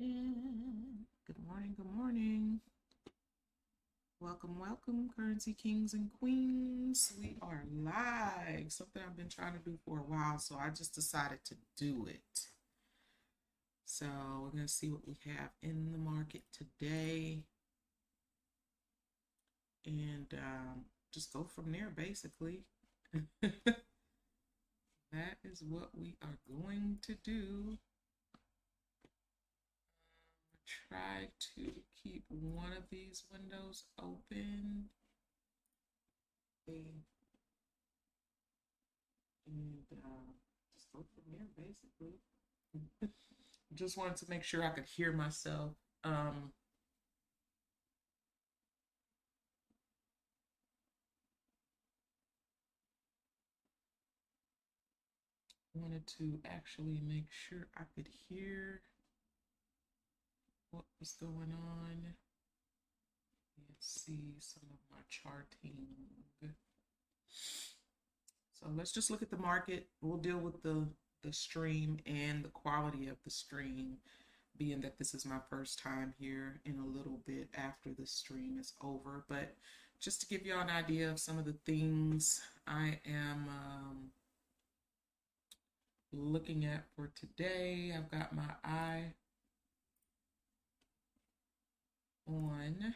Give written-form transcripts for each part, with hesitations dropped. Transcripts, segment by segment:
And good morning, good morning. Welcome, welcome, currency kings and queens. We are live. Something I've been trying to do for a while, so I just decided to do it. So we're going to see what we have in the market today and just go from there, basically. That is what we are going to do. Try to keep one of these windows open. And just go from there, basically. Just wanted to make sure I could hear myself. Wanted to actually make sure I could hear what was going on and see some of my charting. So let's just look at the market. We'll deal with the stream and the quality of the stream, being that this is my first time here in a little bit after the stream is over. But just to give you all an idea of some of the things I am looking at for today, I've got my eye on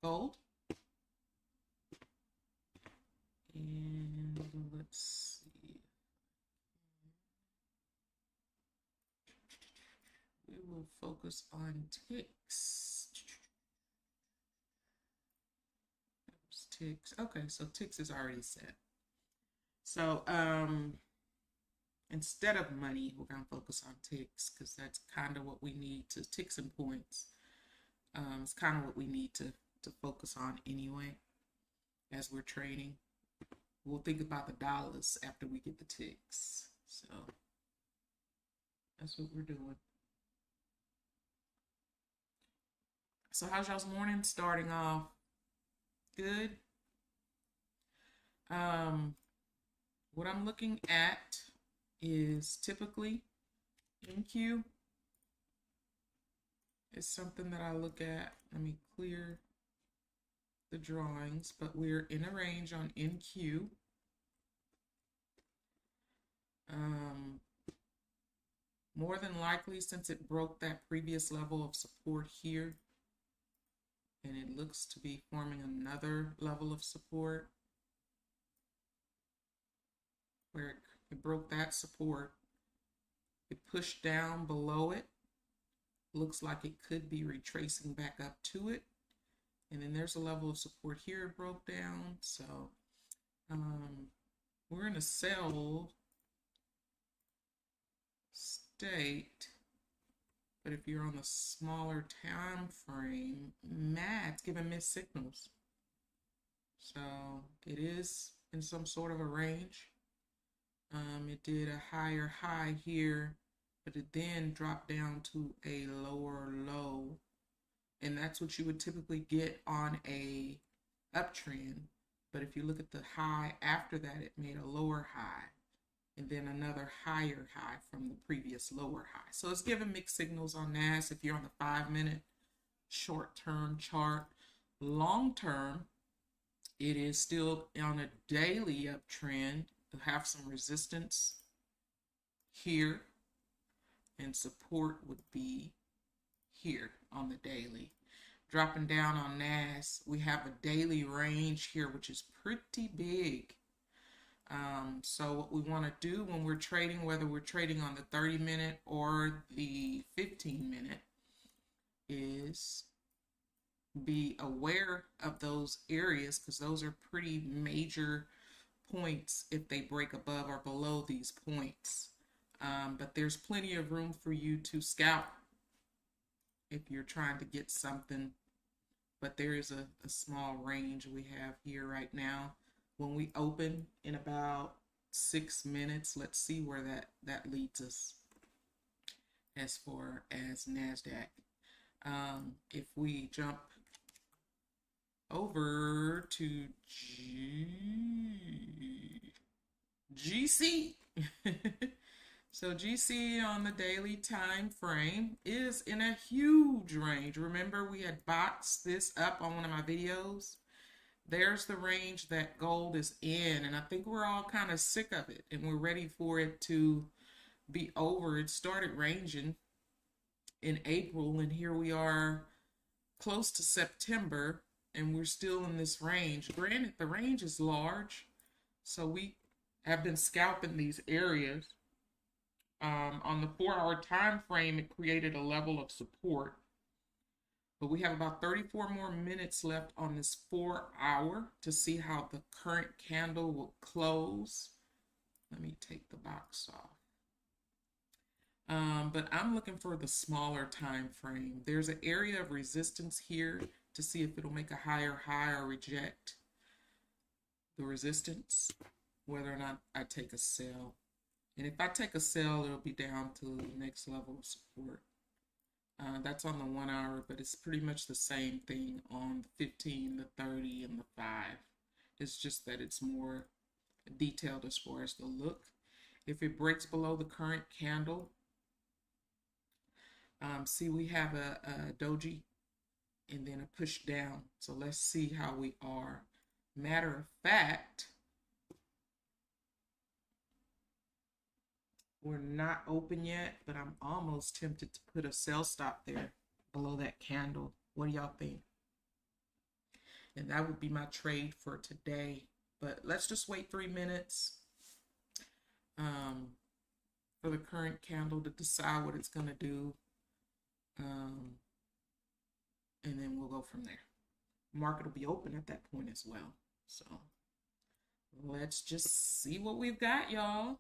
gold. And let's see. We will focus on ticks. Ticks. Okay, so ticks is already set. So instead of money, we're gonna focus on ticks because that's kind of what we need to ticks and points. It's kind of what we need to focus on anyway as we're trading. We'll think about the dollars after we get the ticks. So that's what we're doing. So how's y'all's morning starting off? Good. What I'm looking at is typically NQ. It's something that I look at. Let me clear the drawings, but we're in a range on NQ. More than likely, since it broke that previous level of support here, and it looks to be forming another level of support where it broke that support, it pushed down below it, looks like it could be retracing back up to it, and then there's a level of support here it broke down. So we're in a sell state, but if you're on the smaller time frame, it's giving mixed signals. So it is in some sort of a range. It did a higher high here, but it then dropped down to a lower low, and that's what you would typically get on a uptrend. But if you look at the high after that, it made a lower high and then another higher high from the previous lower high. So it's giving mixed signals on NAS if you're on the 5-minute short-term chart. Long-term, it is still on a daily uptrend. You'll have some resistance here, and support would be here on the daily. Dropping down on NAS, we have a daily range here, which is pretty big. So what we want to do when we're trading, whether we're trading on the 30-minute or the 15-minute, is be aware of those areas because those are pretty major points if they break above or below these points. But there's plenty of room for you to scalp if you're trying to get something. But there is a small range we have here right now. When we open in about 6 minutes, let's see where that leads us as far as NASDAQ. If we jump over to GC, So GC on the daily time frame is in a huge range. Remember, we had boxed this up on one of my videos. There's the range that gold is in, and I think we're all kind of sick of it and we're ready for it to be over. It started ranging in April, and here we are close to September, and we're still in this range. Granted, the range is large, so we have been scalping these areas. On the 4 hour time frame, it created a level of support. But we have about 34 more minutes left on this 4 hour to see how the current candle will close. Let me take the box off. But I'm looking for the smaller time frame. There's an area of resistance here to see if it'll make a higher high or reject the resistance, whether or not I take a sell. And if I take a sell, it'll be down to the next level of support. That's on the 1 hour, but it's pretty much the same thing on the 15, the 30, and the 5. It's just that it's more detailed as far as the look. If it breaks below the current candle, see we have a doji and then a push down. So let's see how we are. Matter of fact, we're not open yet, but I'm almost tempted to put a sell stop there below that candle. What do y'all think? And that would be my trade for today. But let's just wait 3 minutes for the current candle to decide what it's going to do. And then we'll go from there. Market will be open at that point as well. So let's just see what we've got, y'all.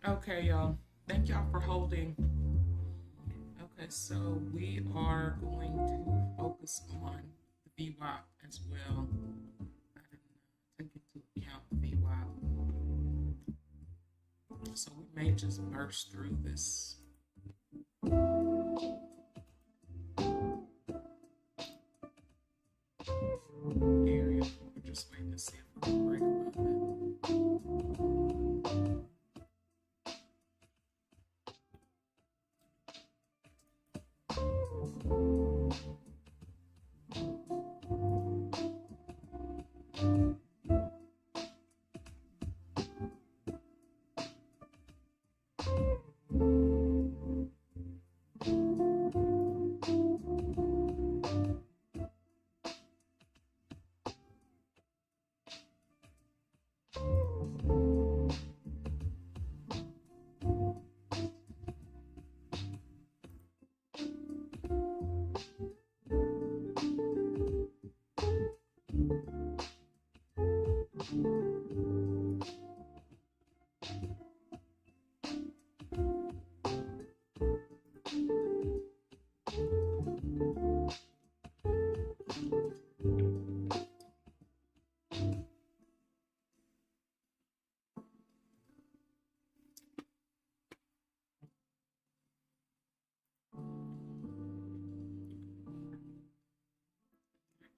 Okay, y'all. Thank y'all for holding. Okay, so we are going to focus on the VWAP as well. I didn't take into account the VWAP. So we may just burst through this. Area. We're just waiting to see if we can break above it.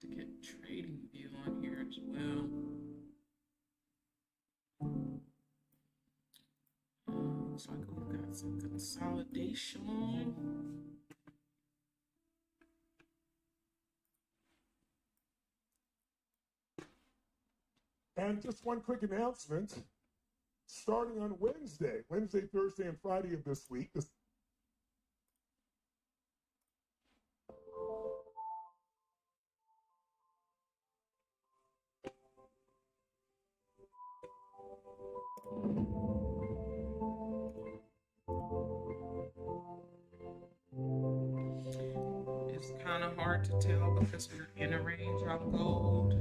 To get trading view on here as well. Looks like we've got some consolidation. And just one quick announcement. Starting on Wednesday, Thursday, and Friday of this week, It's kind of hard to tell because we're in a range on gold.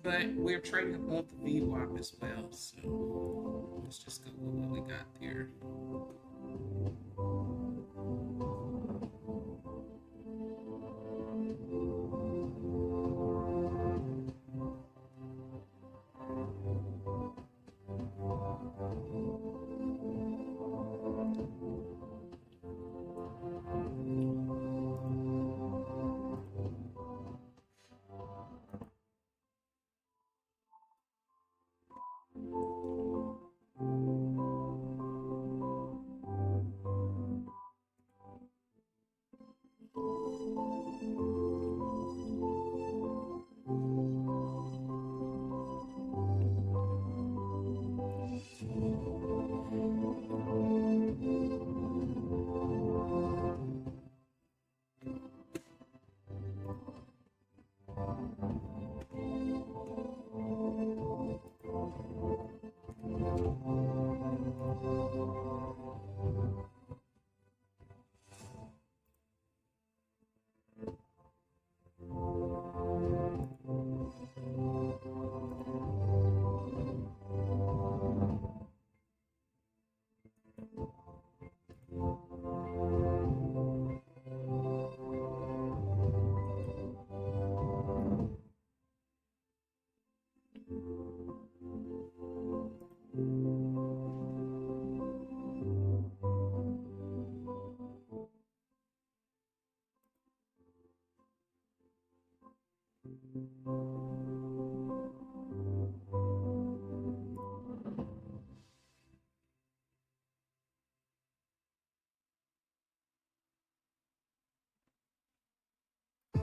But we're trading above the VWAP as well, so let's just go with what we got there.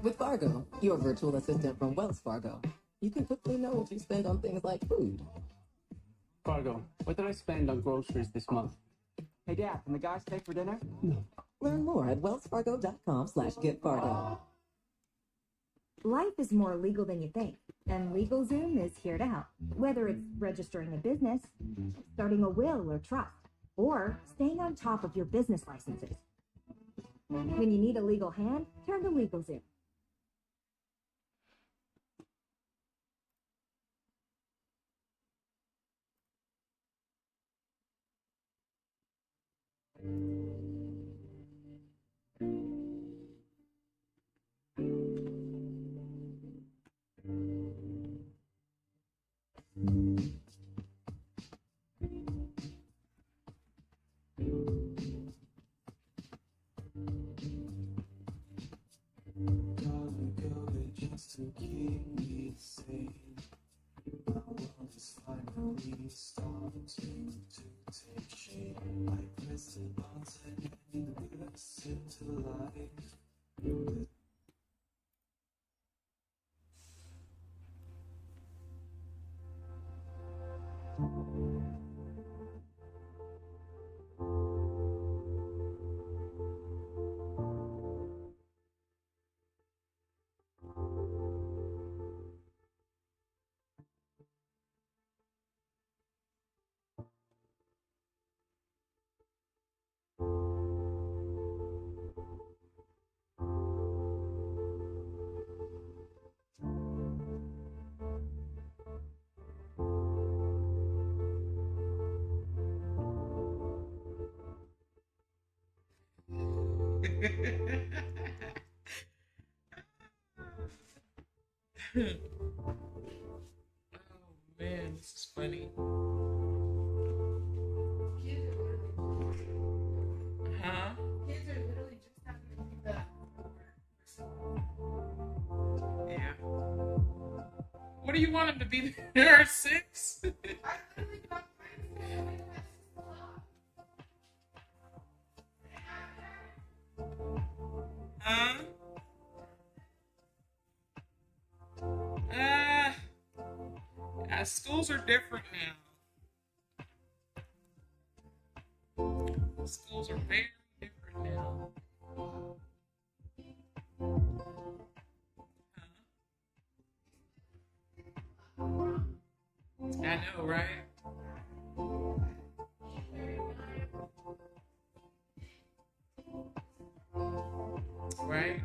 With Fargo, your virtual assistant from Wells Fargo, you can quickly know what you spend on things like food. Fargo, what did I spend on groceries this month? Hey, Dad, can the guys stay for dinner? No. Learn more at wellsfargo.com/getfargo. Life is more legal than you think, and LegalZoom is here to help. Whether it's registering a business, starting a will or trust, or staying on top of your business licenses. When you need a legal hand, turn to LegalZoom. Just to keep me sane, my world is finally starting to take shape. I press the button and burst into life. Oh man, this is funny. Huh? Yeah. What do you want him to be there at 6? Huh? Schools are different now. Schools are very different now. I know, right? Right?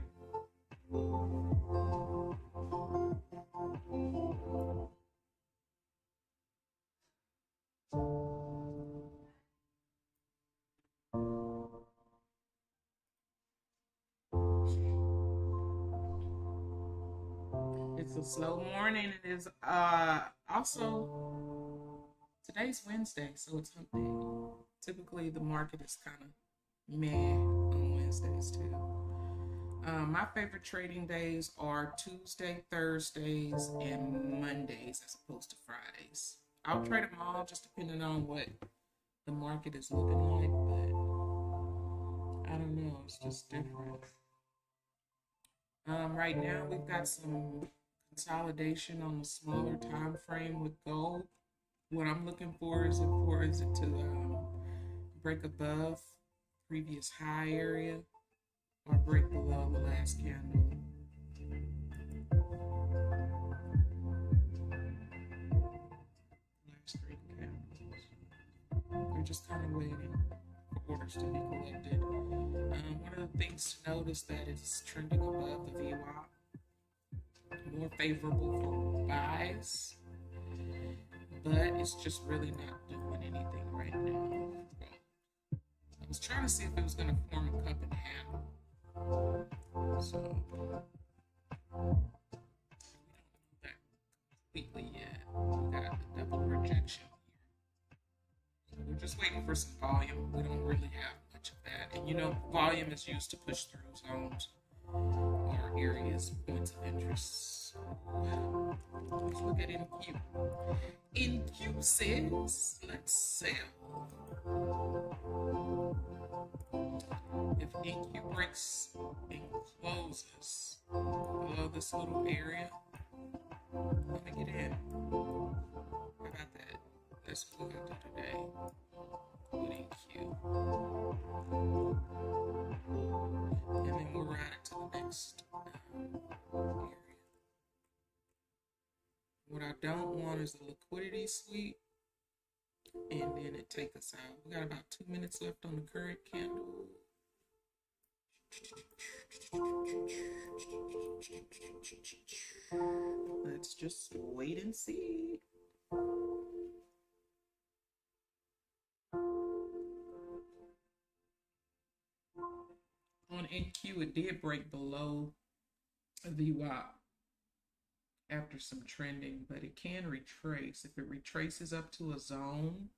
It's a slow morning. It is also today's Wednesday, so it's hump day. Typically the market is kind of meh on Wednesdays too. My favorite trading days are Tuesday, Thursdays, and Mondays as opposed to Fridays. I'll trade them all just depending on what the market is looking like, but I don't know, it's just different. Right now we've got some consolidation on the smaller time frame with gold. What I'm looking for is it to break above previous high area or break below the last candle. Last three candles. We're just kind of waiting for orders to be collected. One of the things to notice that it's trending above the VWAP. More favorable for buys, but it's just really not doing anything right now. I was trying to see if it was going to form a cup and handle, so we don't know that completely yet. We got the double rejection here, so we're just waiting for some volume. We don't really have much of that, and you know, volume is used to push through zones or areas, points of interest. Let's look at NQ. NQ says, let's sell. If NQ breaks and closes below this little area, I'm gonna get in. How about that? That's what we're gonna do today with NQ. And then we'll ride it to the next area. What I don't want is a liquidity sweep and then it take us out. We got about 2 minutes left on the current candle. Let's just wait and see. On NQ, it did break below VWAP after some trending, but it can retrace. If it retraces up to a zone,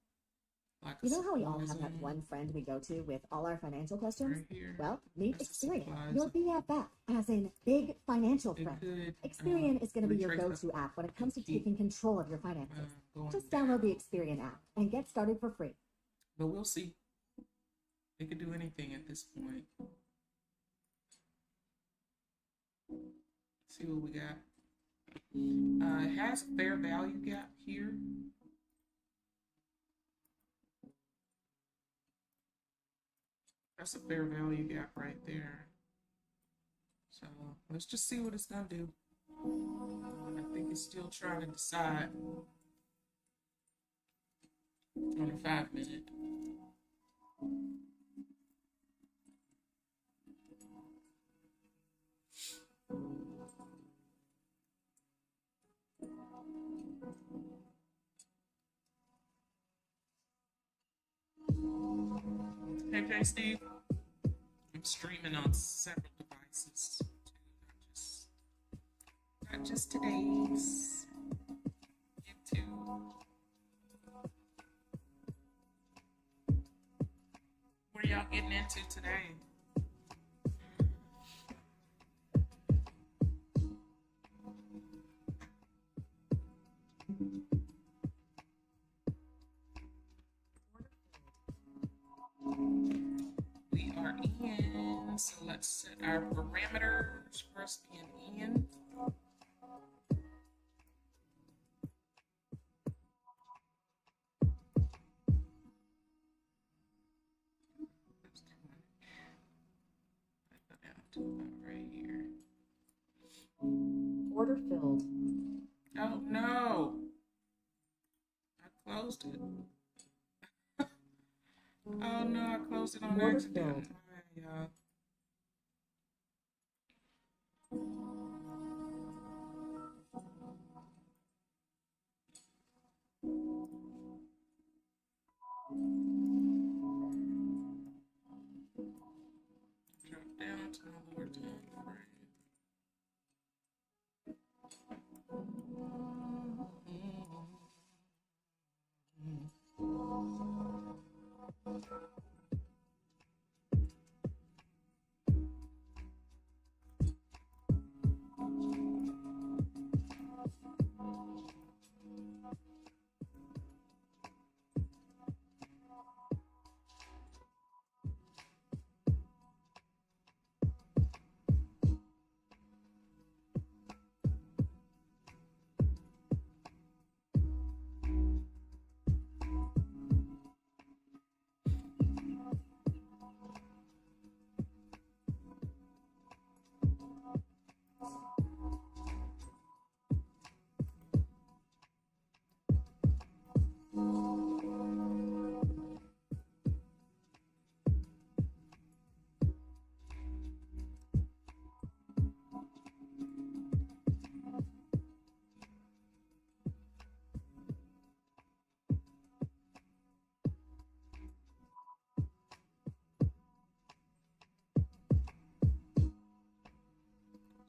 like a You know how we all supply have that zone, one friend we go to with all our financial questions? right here, Well, meet that's a Experian, supply your zone. BFF, as in big financial It friend. could Experian is going to be your retrace go-to app when it comes to keep, taking control of your finances. going Just down. download the Experian app and get started for free. But we'll see. It could do anything at this point. See what we got. It has a fair value gap here. That's a fair value gap right there. So let's just see what it's gonna do. I think it's still trying to decide on a 5-minute. Hey, J Steve. I'm streaming on several devices too, not just today's YouTube. What are y'all getting into today? We are in, so let's set our parameters for us being in. Put that down to about right here. Order filled. Oh no! I closed it. Oh no, I closed it on Order accident. filled. Yeah. Drop down to my lower time frame.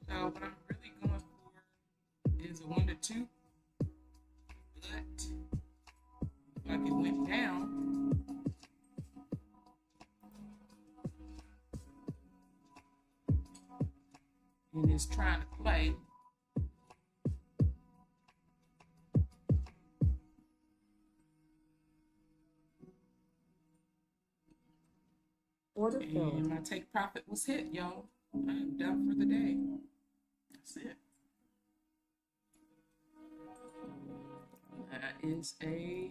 So what I'm really going for is a 1 to 2, but like it went down. And it's trying to play. Order And filled. my take profit was hit, y'all. I am done for the day. That's it. That is a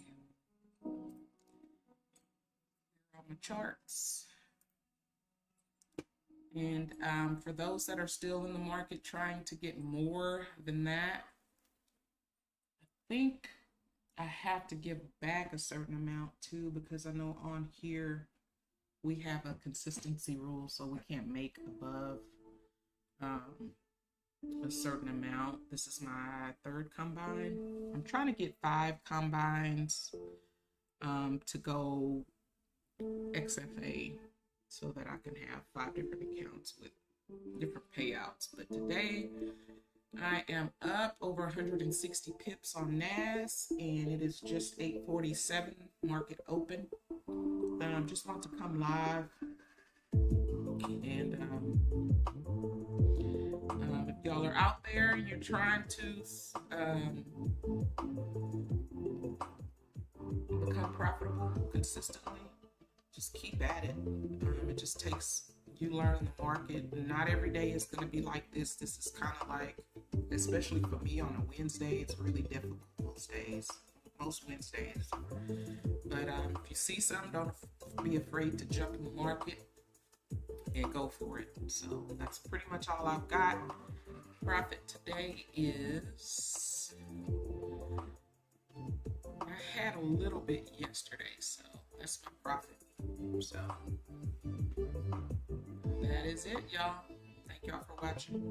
on my charts. And for those that are still in the market trying to get more than that, I think I have to give back a certain amount too, because I know on here we have a consistency rule, so we can't make above a certain amount. This is my third combine. I'm trying to get 5 combines to go XFA so that I can have 5 different accounts with different payouts. But today I am up over 160 pips on NAS, and it is just 8:47 market open. Just want to come live and if y'all are out there and you're trying to become profitable consistently, just keep at it. It just takes you learn the market. Not every day is going to be like this. This is kind of like, especially for me on a Wednesday, it's really difficult most Wednesdays. But if you see something, don't be afraid to jump in the market and go for it. So that's pretty much all I've got. Profit today is, I had a little bit yesterday, so that's my profit. So that is it, y'all. Thank y'all for watching.